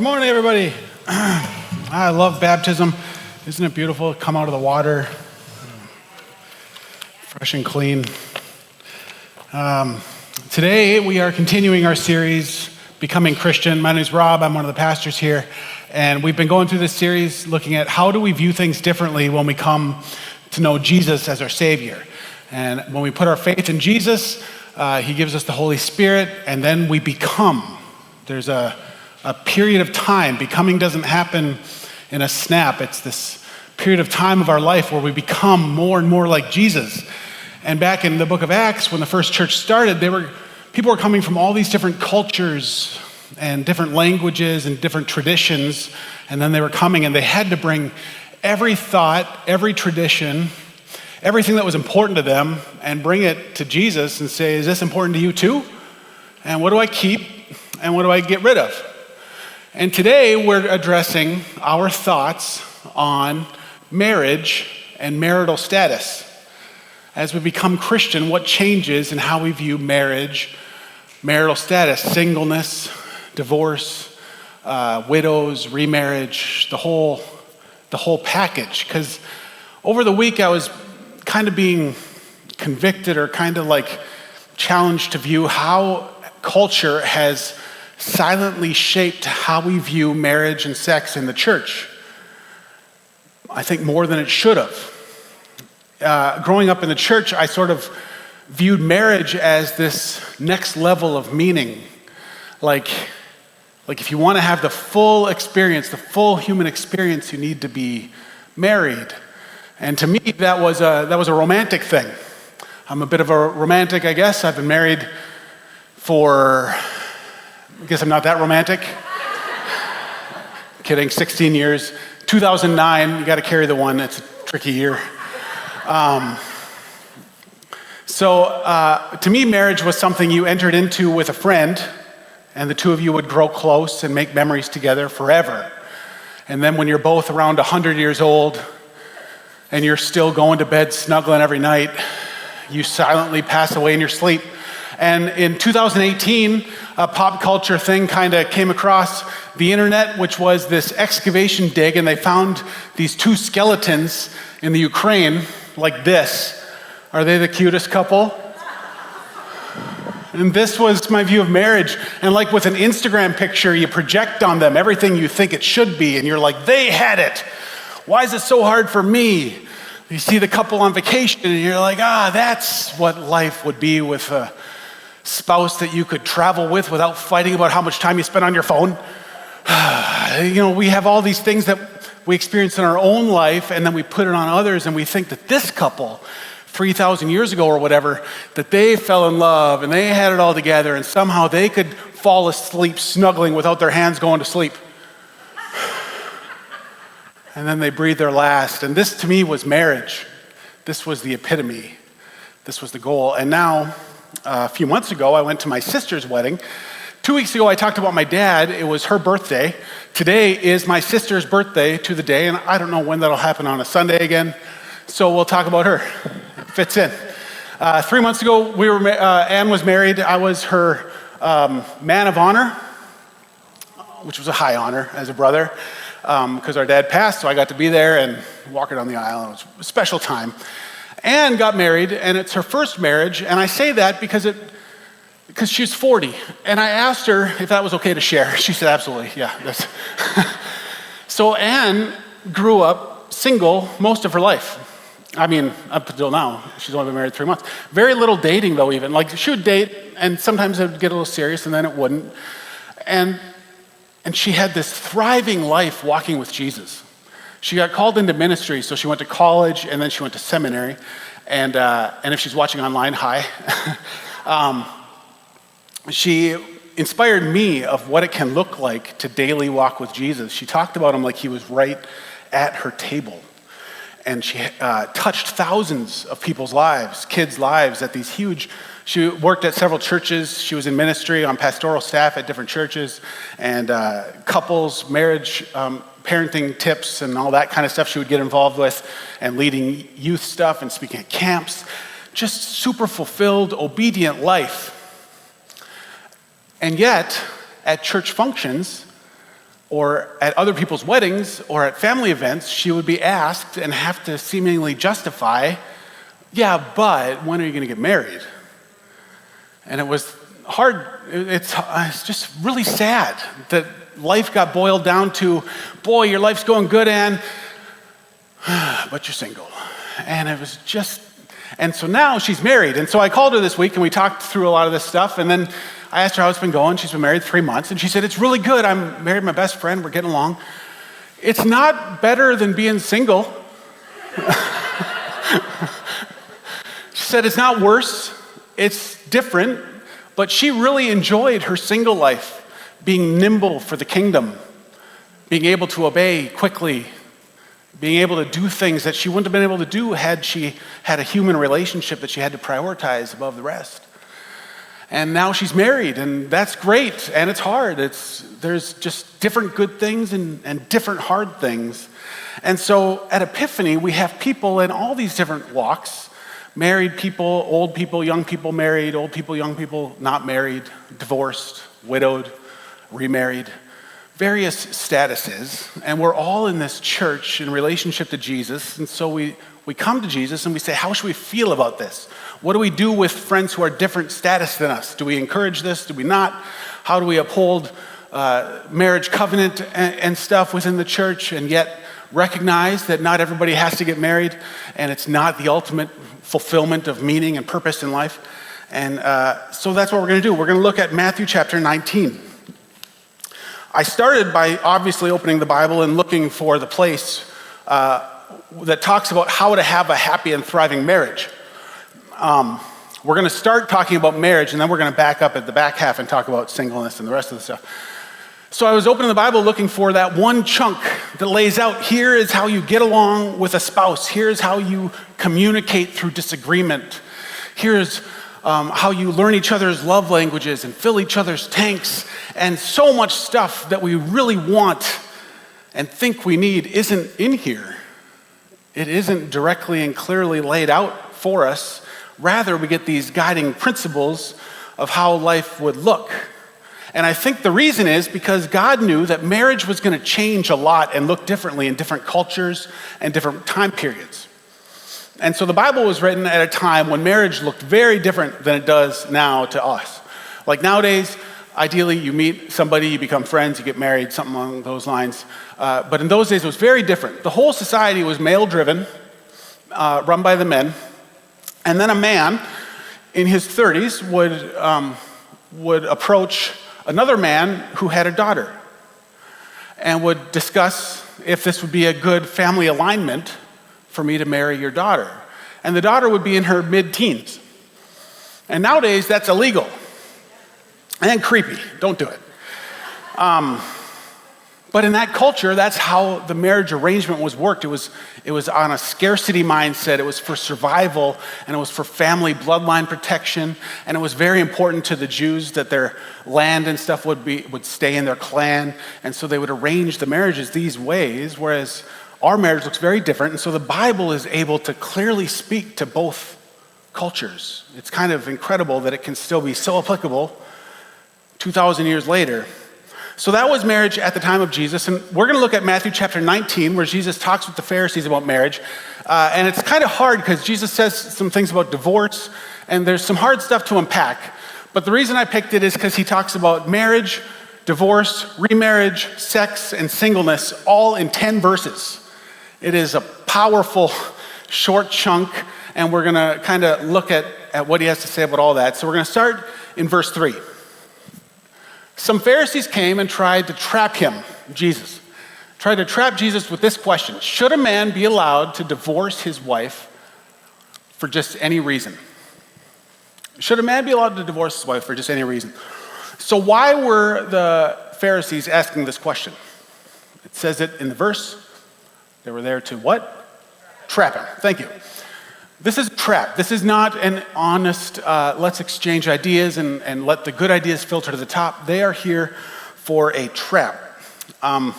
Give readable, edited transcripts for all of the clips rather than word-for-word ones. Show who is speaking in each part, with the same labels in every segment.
Speaker 1: Good morning, everybody. I love baptism. Isn't it beautiful? Come out of the water, fresh and clean. Today, we are continuing our series, Becoming Christian. My name is Rob. I'm one of the pastors here. And we've been going through this series looking at how do we view things differently when we come to know Jesus as our Savior. And when we put our faith in Jesus, He gives us the Holy Spirit, and then we become. There's a period of time. Becoming doesn't happen in a snap. It's this period of time of our life where we become more and more like Jesus. And back in the book of Acts, when the first church started, people were coming from all these different cultures and different languages and different traditions, and then they were coming and they had to bring every thought, every tradition, everything that was important to them and bring it to Jesus and say, is this important to you too? And what do I keep and what do I get rid of? And today we're addressing our thoughts on marriage and marital status. As we become Christian, what changes in how we view marriage, marital status, singleness, divorce, widows, remarriage, the whole package. Because over the week I was kind of being convicted or kind of like challenged to view how culture has silently shaped how we view marriage and sex in the church. I think more than it should have. Growing up in the church, I sort of viewed marriage as this next level of meaning. Like if you want to have the full experience, the full human experience, you need to be married. And to me, that was a romantic thing. I'm a bit of a romantic, I guess. I've been married for, I guess I'm not that romantic. Kidding, 16 years. 2009, you got to carry the one. It's a tricky year. So to me, marriage was something you entered into with a friend, and the two of you would grow close and make memories together forever. And then when you're both around 100 years old, and you're still going to bed snuggling every night, you silently pass away in your sleep. And in 2018, a pop culture thing kind of came across the internet, which was this excavation dig, and they found these two skeletons in the Ukraine, like this. Are they the cutest couple? And this was my view of marriage. And like with an Instagram picture, you project on them everything you think it should be, and you're like, they had it. Why is it so hard for me? You see the couple on vacation, and you're like, that's what life would be with a spouse that you could travel with without fighting about how much time you spend on your phone. We have all these things that we experience in our own life, and then we put it on others, and we think that this couple, 3,000 years ago or whatever, that they fell in love, and they had it all together, and somehow they could fall asleep snuggling without their hands going to sleep. And then they breathe their last. And this, to me, was marriage. This was the epitome. This was the goal. And now, a few months ago, I went to my sister's wedding. 2 weeks ago, I talked about my dad. It was her birthday. Today is my sister's birthday to the day, and I don't know when that'll happen on a Sunday again. So we'll talk about her. It fits in. 3 months ago, Anne was married. I was her man of honor, which was a high honor as a brother. Because our dad passed, so I got to be there and walk her down the aisle. It was a special time. Anne got married, and it's her first marriage, and I say that because she's 40. And I asked her if that was okay to share. She said, absolutely, yeah. So Anne grew up single most of her life. I mean, up until now. She's only been married 3 months. Very little dating, though, even. Like, she would date, and sometimes it would get a little serious, and then it wouldn't. And she had this thriving life walking with Jesus. She got called into ministry, so she went to college, and then she went to seminary. And if she's watching online, hi. She inspired me of what it can look like to daily walk with Jesus. She talked about him like he was right at her table. And she touched thousands of people's lives, kids' lives at these huge. She worked at several churches. She was in ministry on pastoral staff at different churches, and couples, marriage, parenting tips, and all that kind of stuff she would get involved with, and leading youth stuff and speaking at camps. Just super fulfilled, obedient life. And yet, at church functions, or at other people's weddings, or at family events, she would be asked and have to seemingly justify, yeah, but when are you going to get married? And it was hard. It's just really sad that life got boiled down to, boy, your life's going good, Anne, but you're single. And it was just, and so now she's married. And so I called her this week and we talked through a lot of this stuff. And then I asked her how it's been going. She's been married 3 months. And she said, it's really good. I'm married to my best friend. We're getting along. It's not better than being single. She said, it's not worse. It's different. But she really enjoyed her single life, being nimble for the kingdom, being able to obey quickly, being able to do things that she wouldn't have been able to do had she had a human relationship that she had to prioritize above the rest. And now she's married, and that's great, and it's hard. There's just different good things and different hard things. And so at Epiphany, we have people in all these different walks, married people, old people, young people married, old people, young people not married, divorced, widowed, remarried, various statuses, and we're all in this church in relationship to Jesus. And so we come to Jesus and we say, how should we feel about this? What do we do with friends who are different status than us? Do we encourage this? Do we not? How do we uphold marriage covenant and stuff within the church, and yet recognize that not everybody has to get married, and it's not the ultimate fulfillment of meaning and purpose in life? And so that's what we're going to do. We're going to look at Matthew chapter 19. I started by obviously opening the Bible and looking for the place that talks about how to have a happy and thriving marriage. We're going to start talking about marriage, and then we're going to back up at the back half and talk about singleness and the rest of the stuff. So I was opening the Bible looking for that one chunk that lays out, here is how you get along with a spouse. Here's how you communicate through disagreement. Here's how you learn each other's love languages and fill each other's tanks, and so much stuff that we really want and think we need isn't in here. It isn't directly and clearly laid out for us. Rather, we get these guiding principles of how life would look. And I think the reason is because God knew that marriage was going to change a lot and look differently in different cultures and different time periods. And so the Bible was written at a time when marriage looked very different than it does now to us. Like nowadays, ideally you meet somebody, you become friends, you get married, something along those lines. But in those days it was very different. The whole society was male-driven, run by the men. And then a man in his 30s would approach another man who had a daughter and would discuss if this would be a good family alignment for me to marry your daughter. And the daughter would be in her mid-teens. And nowadays, that's illegal and creepy. Don't do it. But in that culture, that's how the marriage arrangement was worked. It was on a scarcity mindset. It was for survival, and it was for family bloodline protection. And it was very important to the Jews that their land and stuff would stay in their clan. And so they would arrange the marriages these ways, whereas our marriage looks very different. And so the Bible is able to clearly speak to both cultures. It's kind of incredible that it can still be so applicable 2,000 years later. So that was marriage at the time of Jesus. And we're going to look at Matthew chapter 19, where Jesus talks with the Pharisees about marriage. And it's kind of hard because Jesus says some things about divorce, and there's some hard stuff to unpack. But the reason I picked it is because he talks about marriage, divorce, remarriage, sex, and singleness all in 10 verses. It is a powerful, short chunk, and we're going to kind of look at what he has to say about all that. So we're going to start in verse 3. Some Pharisees came and tried to trap him, Jesus. Tried to trap Jesus with this question: should a man be allowed to divorce his wife for just any reason? Should a man be allowed to divorce his wife for just any reason? So why were the Pharisees asking this question? It says it in the verse. They were there to what? Trap him. Thank you. This is a trap. This is not an honest, let's exchange ideas and let the good ideas filter to the top. They are here for a trap. And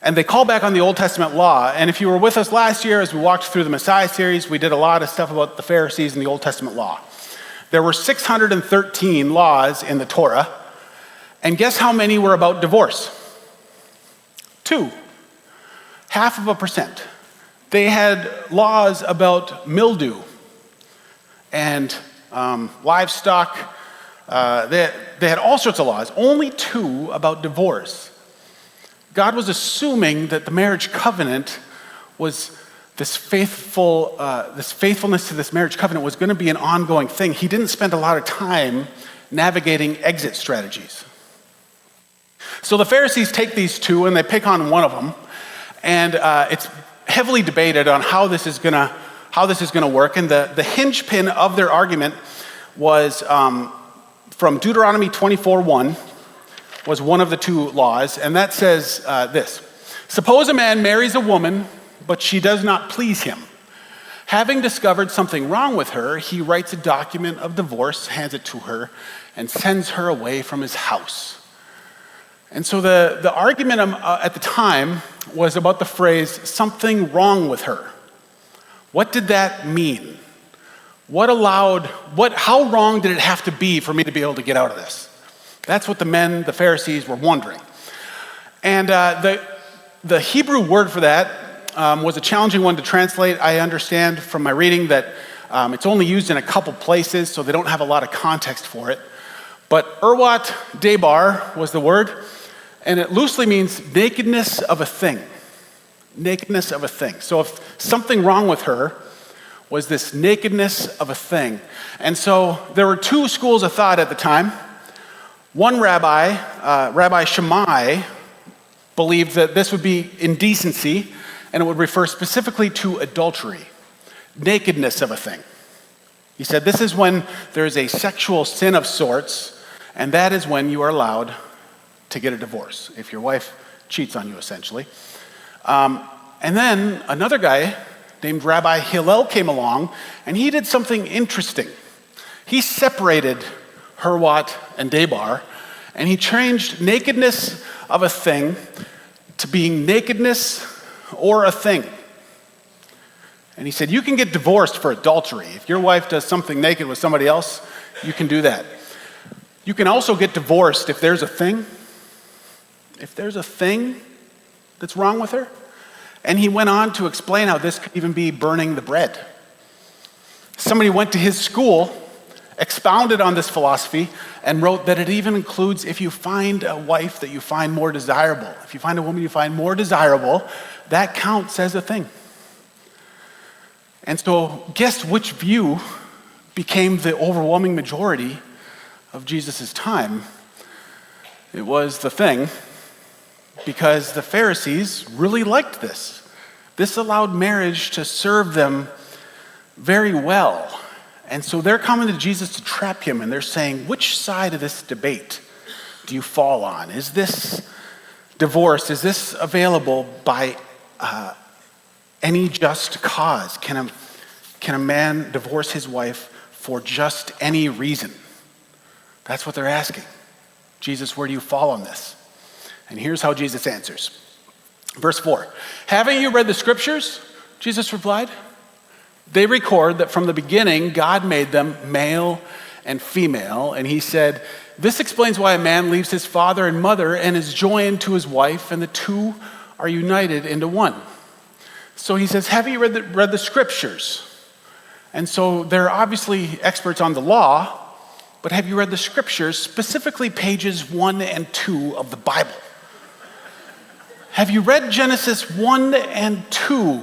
Speaker 1: they call back on the Old Testament law. And if you were with us last year as we walked through the Messiah series, we did a lot of stuff about the Pharisees and the Old Testament law. There were 613 laws in the Torah. And guess how many were about divorce? 2, 0.5%. They had laws about mildew and livestock. They had all sorts of laws, only 2 about divorce. God was assuming that the marriage covenant was this faithfulness to this marriage covenant was going to be an ongoing thing. He didn't spend a lot of time navigating exit strategies. So the Pharisees take these 2 and they pick on one of them, and it's heavily debated on how this is going to work. And the hinge pin of their argument was from Deuteronomy 24:1. Was one of the 2 laws, and that says this: suppose a man marries a woman, but she does not please him. Having discovered something wrong with her, he writes a document of divorce, hands it to her, and sends her away from his house. And so the argument at the time was about the phrase, something wrong with her. What did that mean? How wrong did it have to be for me to be able to get out of this? That's what the Pharisees were wondering. And the Hebrew word for that was a challenging one to translate. I understand from my reading that it's only used in a couple places, so they don't have a lot of context for it. But Erwat Debar was the word, and it loosely means nakedness of a thing. Nakedness of a thing. So if something wrong with her was this nakedness of a thing. And so there were 2 schools of thought at the time. One rabbi, Rabbi Shammai, believed that this would be indecency, and it would refer specifically to adultery, nakedness of a thing. He said this is when there is a sexual sin of sorts, and that is when you are allowed to get a divorce, if your wife cheats on you, essentially. And then another guy named Rabbi Hillel came along, and he did something interesting. He separated Herwat and Debar, and he changed nakedness of a thing to being nakedness or a thing. And he said, you can get divorced for adultery. If your wife does something naked with somebody else, you can do that. You can also get divorced if there's a thing. If there's a thing that's wrong with her. And he went on to explain how this could even be burning the bread. Somebody went to his school, expounded on this philosophy, and wrote that it even includes if you find a wife that you find more desirable. If you find a woman you find more desirable, that counts as a thing. And so guess which view became the overwhelming majority of Jesus' time? It was the thing, because the Pharisees really liked this. This allowed marriage to serve them very well. And so they're coming to Jesus to trap him, and they're saying, which side of this debate do you fall on? Is this divorce, is this available by any just cause? Can a man divorce his wife for just any reason? That's what they're asking. Jesus, where do you fall on this? And here's how Jesus answers. Verse 4, haven't you read the scriptures? Jesus replied. They record that from the beginning, God made them male and female. And he said, this explains why a man leaves his father and mother and is joined to his wife, and the 2 are united into one. So he says, have you read the scriptures? And so they're obviously experts on the law, but have you read the scriptures, specifically pages 1 and 2 of the Bible? Have you read Genesis 1 and 2?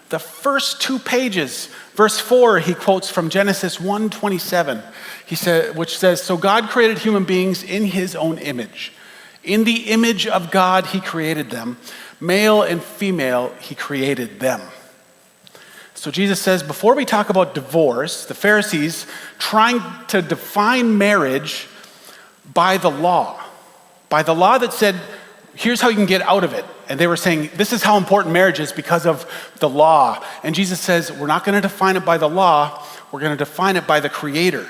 Speaker 1: The first 2 pages. Verse 4, he quotes from Genesis 1:27. He said, which says, so God created human beings in his own image. In the image of God, he created them. Male and female, he created them. So Jesus says, before we talk about divorce, the Pharisees trying to define marriage by the law that said, here's how you can get out of it. And they were saying, this is how important marriage is because of the law. And Jesus says, we're not going to define it by the law. We're going to define it by the Creator.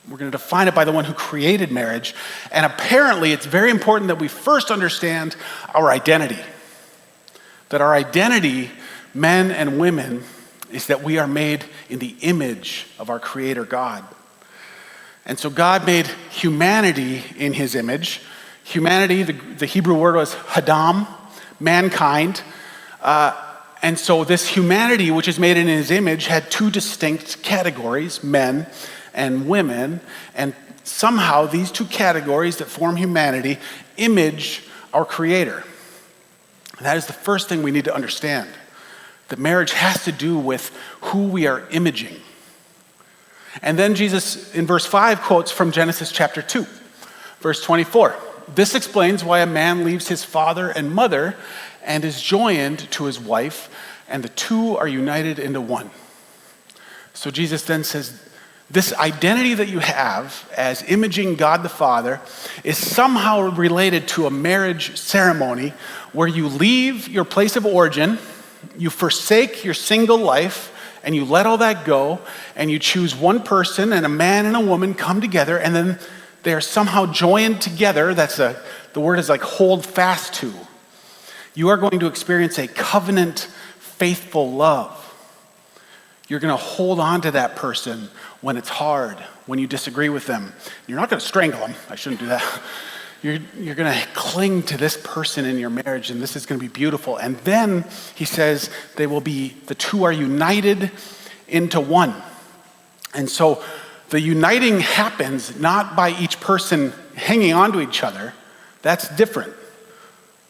Speaker 1: We're going to define it by the one who created marriage. And apparently, it's very important that we first understand our identity. That our identity, men and women, is that we are made in the image of our Creator God. And so God made humanity in his image. Humanity, the Hebrew word was Adam, mankind. And so this humanity, which is made in his image, had two distinct categories, men and women. And somehow these two categories that form humanity image our Creator. And that is the first thing we need to understand. That marriage has to do with who we are imaging. And then Jesus, in verse 5, quotes from Genesis chapter 2, verse 24. This explains why a man leaves his father and mother and is joined to his wife, and the two are united into one. So Jesus then says, this identity that you have as imaging God the Father is somehow related to a marriage ceremony where you leave your place of origin, you forsake your single life, and you let all that go, and you choose one person, and a man and a woman come together, and then they are somehow joined together. The word is like hold fast to. You are going to experience a covenant, faithful love. You're going to hold on to that person when it's hard, when you disagree with them. You're not going to strangle them. I shouldn't do that. You're going to cling to this person in your marriage, and this is going to be beautiful. And then he says the two are united into one. And so the uniting happens not by each person hanging on to each other. That's different.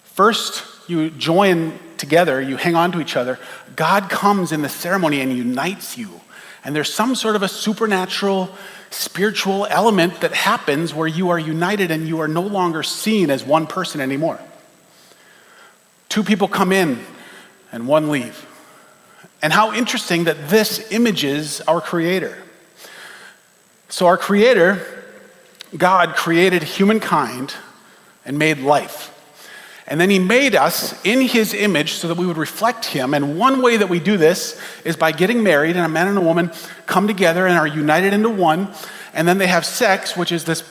Speaker 1: First, you join together, you hang on to each other. God comes in the ceremony and unites you. And there's some sort of a supernatural, spiritual element that happens where you are united and you are no longer seen as one person anymore. Two people come in and one leave. And how interesting that this images our Creator. So our Creator, God, created humankind and made life. And then he made us in his image so that we would reflect him. And one way that we do this is by getting married, and a man and a woman come together and are united into one. And then they have sex, which is this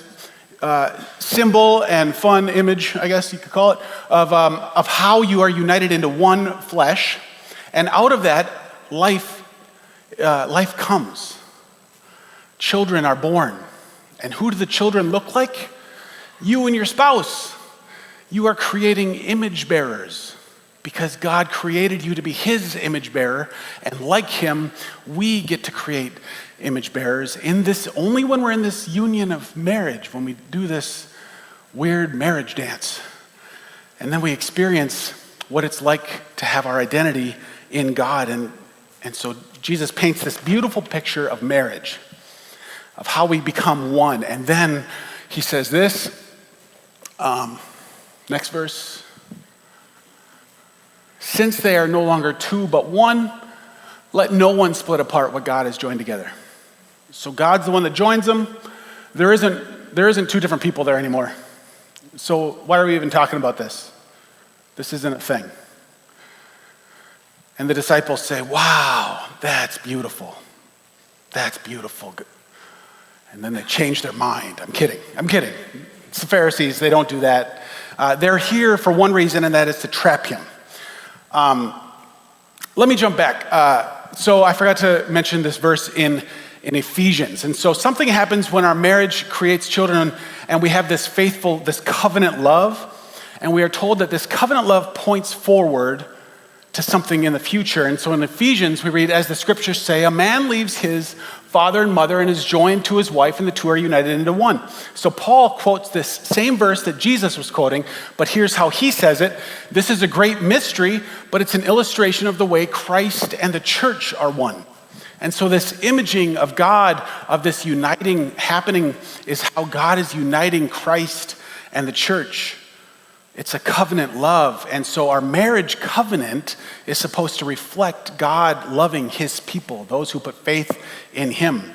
Speaker 1: symbol and fun image, I guess you could call it, of how you are united into one flesh. And out of that, life comes. Children are born. And who do the children look like? You and your spouse. You are creating image bearers because God created you to be his image bearer, and like him, we get to create image bearers only when we're in this union of marriage, when we do this weird marriage dance. And then we experience what it's like to have our identity in God. And so Jesus paints this beautiful picture of marriage, of how we become one. And then he says this, next verse. Since they are no longer two but one, let no one split apart what God has joined together. So God's the one that joins them. There isn't two different people there anymore. So why are we even talking about this? This isn't a thing. And the disciples say, wow, that's beautiful. That's beautiful. And then they change their mind. I'm kidding. It's the Pharisees. They don't do that. They're here for one reason, and that is to trap him. Let me jump back. So I forgot to mention this verse in Ephesians. And so something happens when our marriage creates children, and we have this covenant love. And we are told that this covenant love points forward to something in the future. And so in Ephesians, we read, as the scriptures say, a man leaves his father and mother and is joined to his wife, and the two are united into one. So Paul quotes this same verse that Jesus was quoting, but here's how he says it. This is a great mystery, but it's an illustration of the way Christ and the church are one. And so this imaging of God, of this uniting happening, is how God is uniting Christ and the church. It's a covenant love. And so our marriage covenant is supposed to reflect God loving his people, those who put faith in him.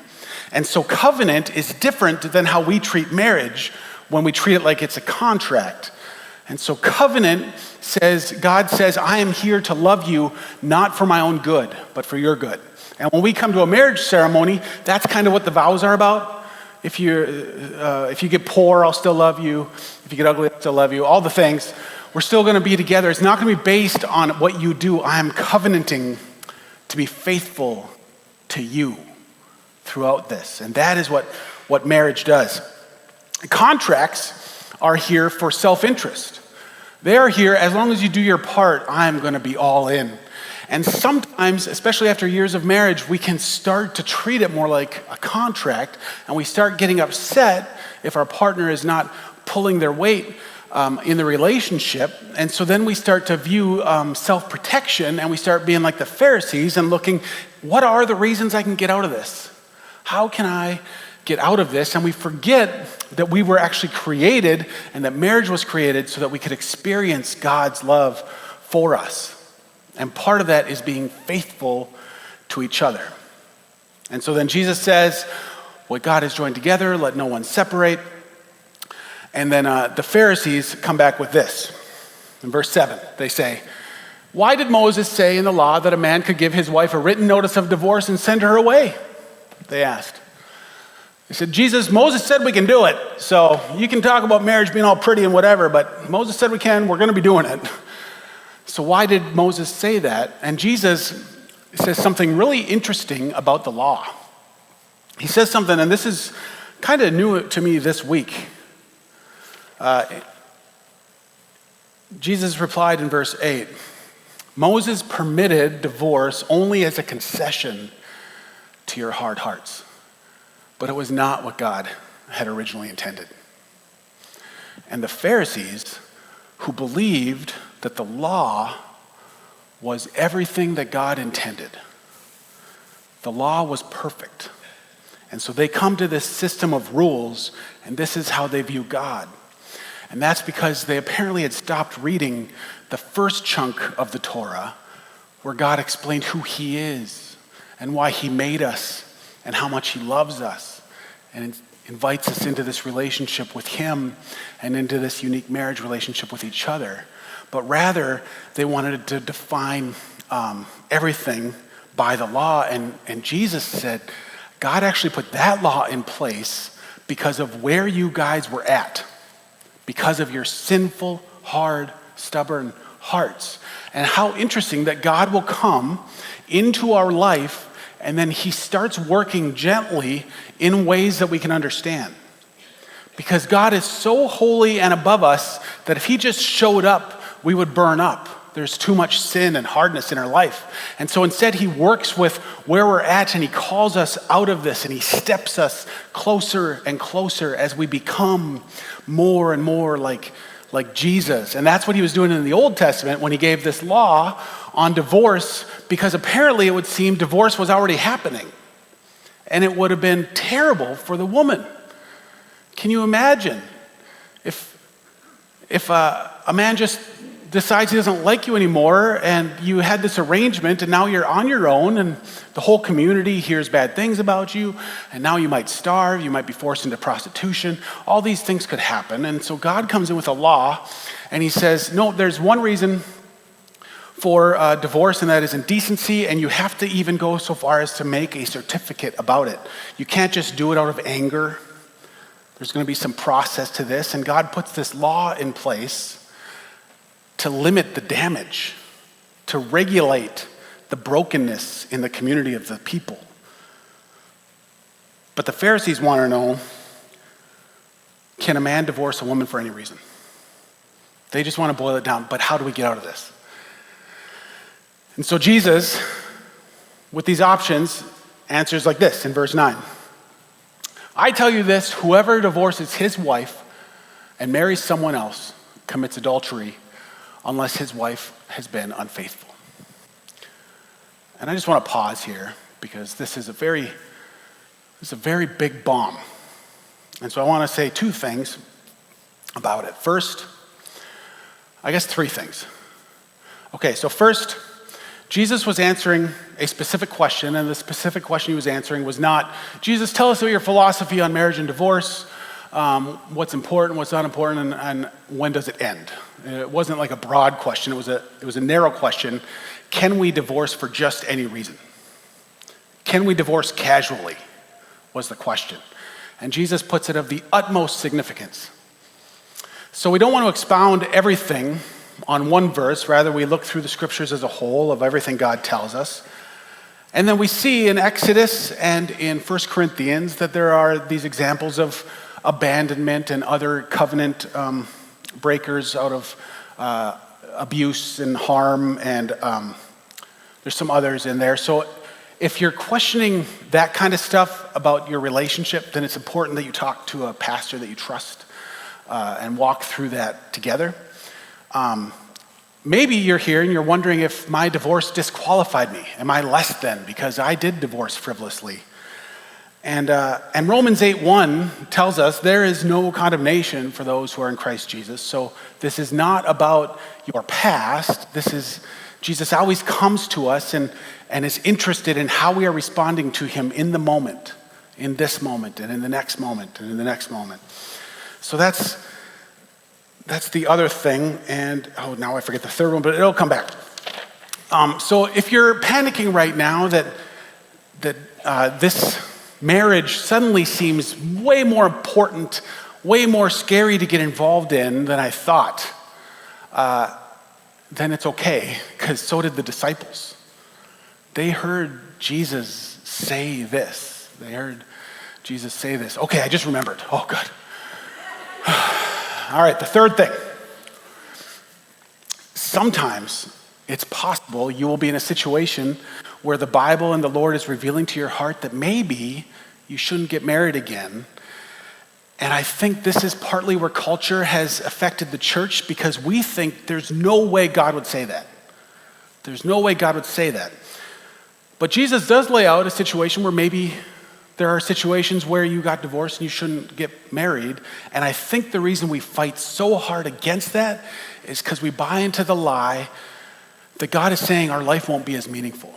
Speaker 1: And so covenant is different than how we treat marriage when we treat it like it's a contract. And so covenant says, God says, I am here to love you, not for my own good, but for your good. And when we come to a marriage ceremony, that's kind of what the vows are about. If you get poor, I'll still love you. If you get ugly, I'll still love you. All the things. We're still going to be together. It's not going to be based on what you do. I am covenanting to be faithful to you throughout this. And that is what marriage does. Contracts are here for self-interest. They are here, as long as you do your part, I'm going to be all in. And sometimes, especially after years of marriage, we can start to treat it more like a contract, and we start getting upset if our partner is not pulling their weight in the relationship. And so then we start to view self-protection, and we start being like the Pharisees and looking, what are the reasons I can get out of this? How can I get out of this? And we forget that we were actually created and that marriage was created so that we could experience God's love for us. And part of that is being faithful to each other. And so then Jesus says, what God has joined together, let no one separate. And then the Pharisees come back with this. In verse 7, they say, why did Moses say in the law that a man could give his wife a written notice of divorce and send her away? They asked. They said, Moses said we can do it. So you can talk about marriage being all pretty and whatever, but Moses said we can, we're going to be doing it. So why did Moses say that? And Jesus says something really interesting about the law. He says something, and this is kind of new to me this week. Jesus replied in verse 8, Moses permitted divorce only as a concession to your hard hearts, but it was not what God had originally intended. And the Pharisees, who believed that the law was everything that God intended, the law was perfect. And so they come to this system of rules, and this is how they view God. And that's because they apparently had stopped reading the first chunk of the Torah where God explained who he is and why he made us and how much he loves us and invites us into this relationship with him and into this unique marriage relationship with each other. But rather, they wanted to define everything by the law. And Jesus said, God actually put that law in place because of where you guys were at, because of your sinful, hard, stubborn hearts. And how interesting that God will come into our life and then he starts working gently in ways that we can understand. Because God is so holy and above us that if he just showed up, we would burn up. There's too much sin and hardness in our life. And so instead he works with where we're at and he calls us out of this and he steps us closer and closer as we become more and more like Jesus. And that's what he was doing in the Old Testament when he gave this law on divorce, because apparently it would seem divorce was already happening. And it would have been terrible for the woman. Can you imagine if a man just decides he doesn't like you anymore and you had this arrangement and now you're on your own and the whole community hears bad things about you and now you might starve, you might be forced into prostitution. All these things could happen. And so God comes in with a law and he says, no, there's one reason for divorce, and that is indecency, and you have to even go so far as to make a certificate about it. You can't just do it out of anger. There's going to be some process to this, and God puts this law in place to limit the damage, to regulate the brokenness in the community of the people. But the Pharisees want to know, can a man divorce a woman for any reason? They just want to boil it down, but how do we get out of this? And so Jesus, with these options, answers like this in verse 9. I tell you this, whoever divorces his wife and marries someone else commits adultery unless his wife has been unfaithful. And I just want to pause here because this is a very big bomb. And so I want to say two things about it. First, I guess three things. Okay, so first, Jesus was answering a specific question, and the specific question he was answering was not, Jesus, tell us about your philosophy on marriage and divorce, what's important, what's not important, and when does it end? It wasn't like a broad question, it was a narrow question. Can we divorce for just any reason? Can we divorce casually, was the question. And Jesus puts it of the utmost significance. So we don't want to expound everything on one verse, rather we look through the scriptures as a whole of everything God tells us. And then we see in Exodus and in 1 Corinthians that there are these examples of abandonment and other covenant breakers out of abuse and harm, and there's some others in there. So if you're questioning that kind of stuff about your relationship, then it's important that you talk to a pastor that you trust and walk through that together. Maybe you're here and you're wondering if my divorce disqualified me. Am I less than because I did divorce frivolously? And Romans 8:1 tells us there is no condemnation for those who are in Christ Jesus. So this is not about your past. This is, Jesus always comes to us and is interested in how we are responding to him in the moment, in this moment, and in the next moment, and in the next moment. So that's the other thing. And, now I forget the third one, but it'll come back. So if you're panicking right now that this marriage suddenly seems way more important, way more scary to get involved in than I thought, then it's okay, because so did the disciples. They heard Jesus say this. They heard Jesus say this. Okay, I just remembered. Oh, good. All right, the third thing. Sometimes it's possible you will be in a situation where the Bible and the Lord is revealing to your heart that maybe you shouldn't get married again. And I think this is partly where culture has affected the church, because we think there's no way God would say that. There's no way God would say that. But Jesus does lay out a situation where maybe there are situations where you got divorced and you shouldn't get married. And I think the reason we fight so hard against that is because we buy into the lie that God is saying our life won't be as meaningful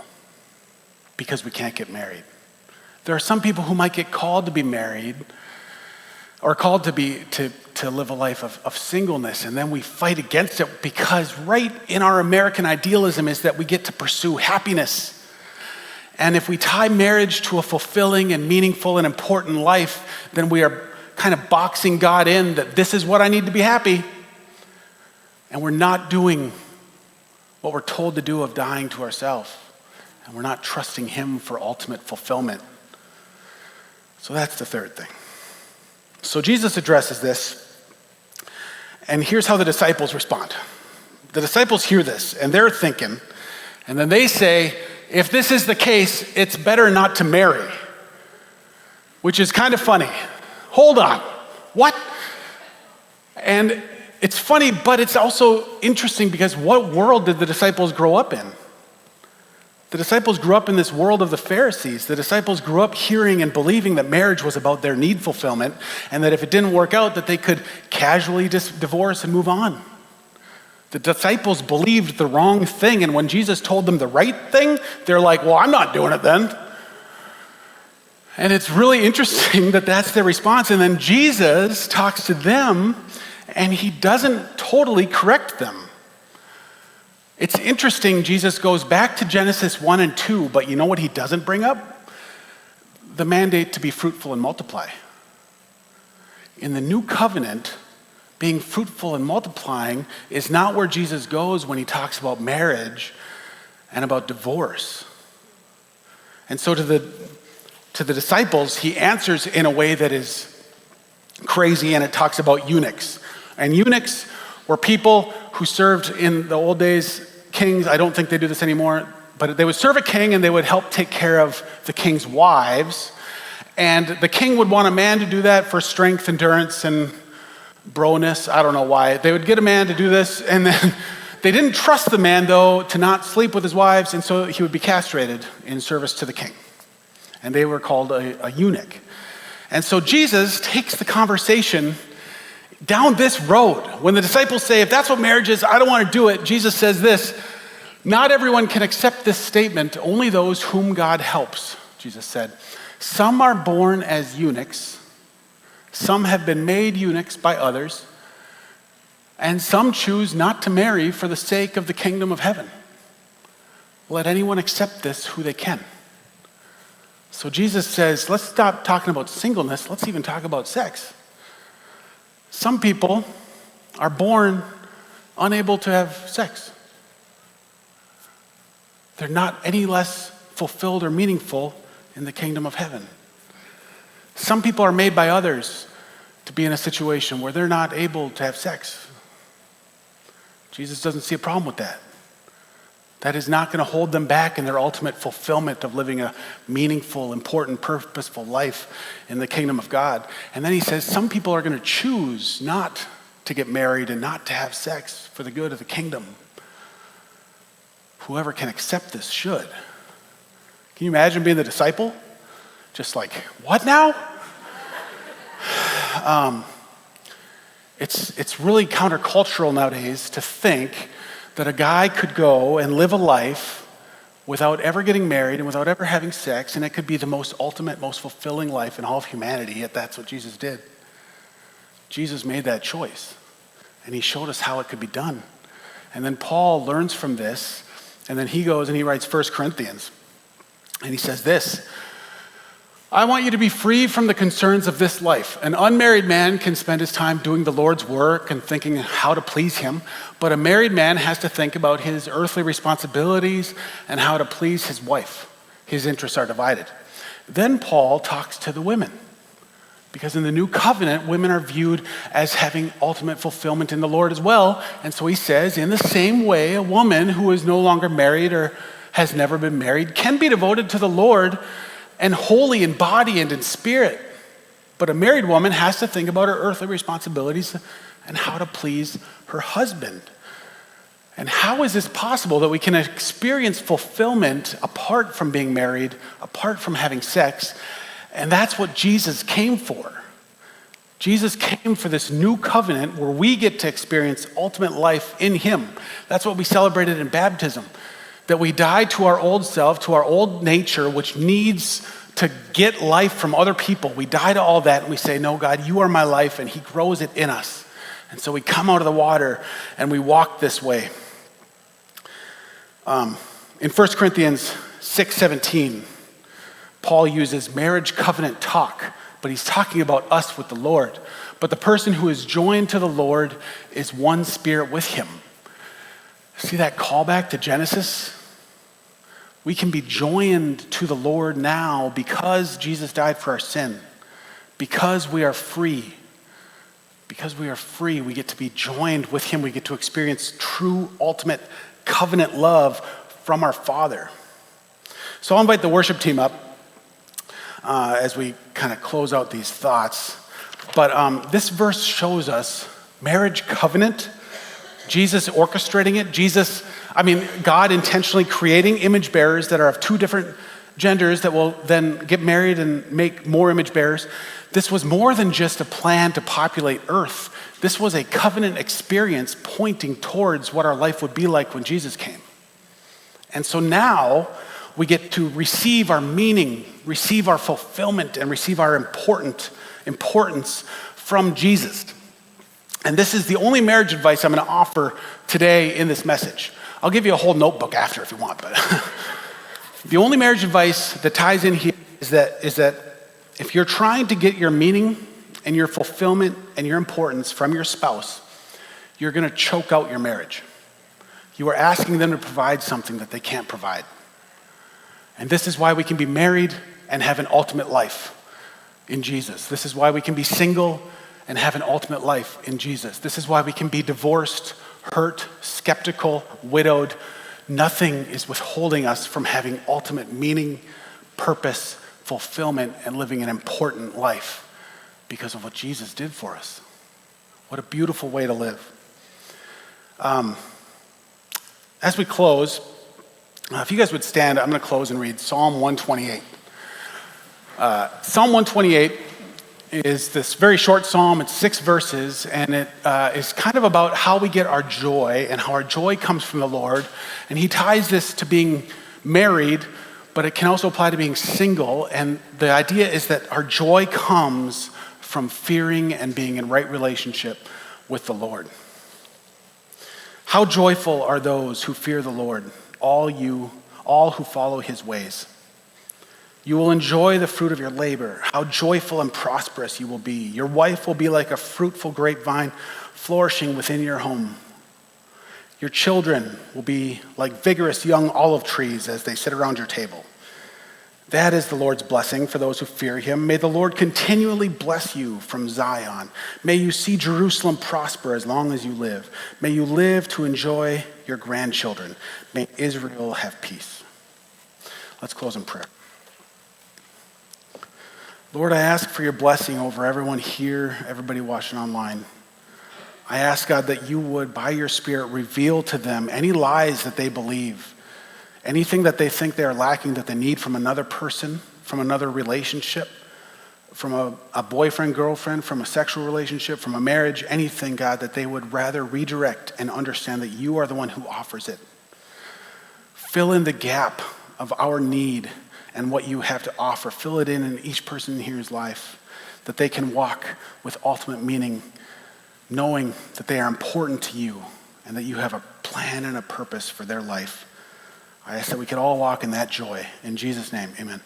Speaker 1: because we can't get married. There are some people who might get called to be married or called to live a life of singleness, and then we fight against it because right in our American idealism is that we get to pursue happiness. And if we tie marriage to a fulfilling and meaningful and important life, then we are kind of boxing God in that this is what I need to be happy. And we're not doing what we're told to do of dying to ourselves. And we're not trusting him for ultimate fulfillment. So that's the third thing. So Jesus addresses this, and here's how the disciples respond. The disciples hear this, and they're thinking, and then they say, if this is the case, it's better not to marry, which is kind of funny. Hold on, what? And it's funny, but it's also interesting because what world did the disciples grow up in? The disciples grew up in this world of the Pharisees. The disciples grew up hearing and believing that marriage was about their need fulfillment, and that if it didn't work out, that they could casually divorce and move on. The disciples believed the wrong thing, and when Jesus told them the right thing, they're like, well, I'm not doing it then. And it's really interesting that that's their response. And then Jesus talks to them, and he doesn't totally correct them. It's interesting, Jesus goes back to Genesis 1 and 2, but you know what he doesn't bring up? The mandate to be fruitful and multiply. In the new covenant, being fruitful and multiplying is not where Jesus goes when he talks about marriage and about divorce. And so to the disciples, he answers in a way that is crazy, and it talks about eunuchs. And eunuchs were people who served in the old days, kings. I don't think they do this anymore, but they would serve a king and they would help take care of the king's wives. And the king would want a man to do that for strength, endurance, and broness. I don't know why. They would get a man to do this, and then they didn't trust the man, though, to not sleep with his wives, and so he would be castrated in service to the king. And they were called a eunuch. And so Jesus takes the conversation down this road. When the disciples say, if that's what marriage is, I don't want to do it, Jesus says this, not everyone can accept this statement, only those whom God helps, Jesus said. Some are born as eunuchs, some have been made eunuchs by others, and some choose not to marry for the sake of the kingdom of heaven. Let anyone accept this who they can. So Jesus says, let's stop talking about singleness, let's even talk about sex. Some people are born unable to have sex. They're not any less fulfilled or meaningful in the kingdom of heaven. Some people are made by others, to be in a situation where they're not able to have sex. Jesus doesn't see a problem with that. That is not going to hold them back in their ultimate fulfillment of living a meaningful, important, purposeful life in the kingdom of God. And then he says some people are going to choose not to get married and not to have sex for the good of the kingdom. Whoever can accept this should. Can you imagine being the disciple? Just like, what now? It's really countercultural nowadays to think that a guy could go and live a life without ever getting married and without ever having sex, and it could be the most ultimate, most fulfilling life in all of humanity, yet that's what Jesus did. Jesus made that choice, and he showed us how it could be done. And then Paul learns from this, and then he goes and he writes 1 Corinthians, and he says this, I want you to be free from the concerns of this life. An unmarried man can spend his time doing the Lord's work and thinking how to please him, but a married man has to think about his earthly responsibilities and how to please his wife. His interests are divided. Then Paul talks to the women, because in the new covenant, women are viewed as having ultimate fulfillment in the Lord as well. And so he says, in the same way, a woman who is no longer married or has never been married can be devoted to the Lord and holy in body and in spirit. But a married woman has to think about her earthly responsibilities and how to please her husband. And how is this possible that we can experience fulfillment apart from being married, apart from having sex? And that's what Jesus came for. Jesus came for this new covenant where we get to experience ultimate life in him. That's what we celebrated in baptism. That we die to our old self, to our old nature, which needs to get life from other people. We die to all that and we say, no, God, you are my life, and he grows it in us. And so we come out of the water and we walk this way. In 1 Corinthians 6:17, Paul uses marriage covenant talk, but he's talking about us with the Lord. But the person who is joined to the Lord is one spirit with him. See that callback to Genesis? We can be joined to the Lord now because Jesus died for our sin. Because we are free. Because we are free, we get to be joined with him. We get to experience true, ultimate covenant love from our Father. So I'll invite the worship team up as we kind of close out these thoughts. But this verse shows us marriage covenant, Jesus orchestrating it, God intentionally creating image bearers that are of two different genders that will then get married and make more image bearers. This was more than just a plan to populate earth. This was a covenant experience pointing towards what our life would be like when Jesus came. And so now we get to receive our meaning, receive our fulfillment, and receive our importance from Jesus. And this is the only marriage advice I'm going to offer today in this message. I'll give you a whole notebook after if you want, but the only marriage advice that ties in here is that if you're trying to get your meaning and your fulfillment and your importance from your spouse, you're going to choke out your marriage. You are asking them to provide something that they can't provide. And this is why we can be married and have an ultimate life in Jesus. This is why we can be single and have an ultimate life in Jesus. This is why we can be divorced, hurt, skeptical, widowed. Nothing is withholding us from having ultimate meaning, purpose, fulfillment, and living an important life because of what Jesus did for us. What a beautiful way to live. As we close, if you guys would stand, I'm going to close and read Psalm 128. Psalm 128 is this very short psalm. It's 6 verses, and it is kind of about how we get our joy and how our joy comes from the Lord. And he ties this to being married, but it can also apply to being single. And the idea is that our joy comes from fearing and being in right relationship with the Lord. How joyful are those who fear the Lord, all who follow his ways. You will enjoy the fruit of your labor. How joyful and prosperous you will be. Your wife will be like a fruitful grapevine flourishing within your home. Your children will be like vigorous young olive trees as they sit around your table. That is the Lord's blessing for those who fear him. May the Lord continually bless you from Zion. May you see Jerusalem prosper as long as you live. May you live to enjoy your grandchildren. May Israel have peace. Let's close in prayer. Lord, I ask for your blessing over everyone here, everybody watching online. I ask, God, that you would, by your Spirit, reveal to them any lies that they believe, anything that they think they are lacking, that they need from another person, from another relationship, from a boyfriend, girlfriend, from a sexual relationship, from a marriage, anything, God, that they would rather redirect and understand that you are the one who offers it. Fill in the gap of our need and what you have to offer. Fill it in each person here's life, that they can walk with ultimate meaning, knowing that they are important to you and that you have a plan and a purpose for their life. I ask that we could all walk in that joy. In Jesus' name, amen.